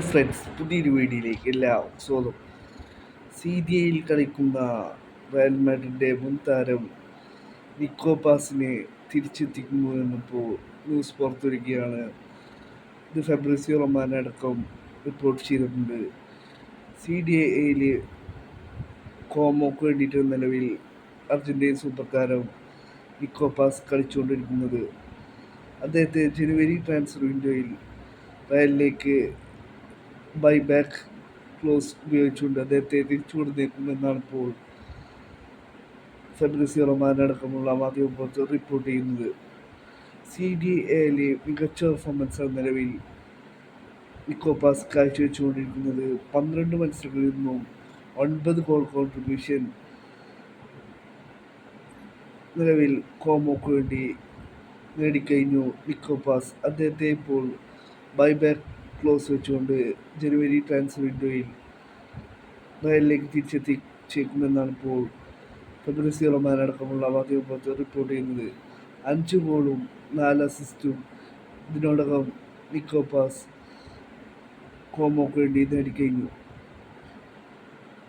Friends, പുതിയൊരു വീഡിയോയിലേക്ക് എല്ലാവർക്കും സ്വാഗതം. സീരിയയിൽ കളിക്കുന്ന റയൽ മാഡ്രിഡിൻ്റെ മുൻ താരം നിക്കോ പാസിനെ തിരിച്ചെത്തിക്കുന്നു എന്നിപ്പോൾ ന്യൂസ് പുറത്തുവരികയാണ്. ഇത് ഫെബ്രിസിയോ റൊമാനോ അടക്കം റിപ്പോർട്ട് ചെയ്തിട്ടുണ്ട്. CDAയിൽ കോമോക്ക് വേണ്ടിയിട്ട് നിലവിൽ അർജൻറ്റീൻ സൂപ്പർ താരം നിക്കോ പാസ് കളിച്ചുകൊണ്ടിരിക്കുന്നത്. അദ്ദേഹത്തെ ജനുവരി ട്രാൻസ്ഫർ വിൻഡോയിൽ റയലിലേക്ക് ബൈബാക്ക് ക്ലോസ് ഉപയോഗിച്ചുകൊണ്ട് അദ്ദേഹത്തെ തിരിച്ചു കൊടുത്തേക്കുമെന്നാണ് ഇപ്പോൾ ഫെബ്രിസിയോ റൊമാനോ അടക്കമുള്ള മാധ്യമപ്രവർത്തകർ റിപ്പോർട്ട് ചെയ്യുന്നത്. CDAയിൽ മികച്ച പെർഫോമൻസ് നിലവിൽ നിക്കോ പാസ് കാഴ്ചവെച്ചുകൊണ്ടിരിക്കുന്നത്. 12 മത്സരങ്ങളിൽ നിന്നും 9 ഗോൾ കോൺട്രിബ്യൂഷൻ നിലവിൽ കോമോക്ക് വേണ്ടി നേടിക്കഴിഞ്ഞു നിക്കോ പാസ്. അദ്ദേഹത്തെ ഇപ്പോൾ ബൈബാക്ക് ക്ലോസ് വെച്ചുകൊണ്ട് ജനുവരി ട്രാൻസ്ഫർ വിൻഡോയിൽ റയലിലേക്ക് തിരിച്ചെത്തിച്ചേക്കുമെന്നാണ് ഇപ്പോൾ ഫെബ്രിസിയോ റൊമാനോ അടക്കമുള്ള മാധ്യമപ്രവർത്തകർ റിപ്പോർട്ട് ചെയ്യുന്നത്. 5 ഗോളും 4 അസിസ്റ്റും ഇതിനോടകം നിക്കോ പാസ് കോമോക്ക് വേണ്ടി നേടിക്കഴിഞ്ഞു.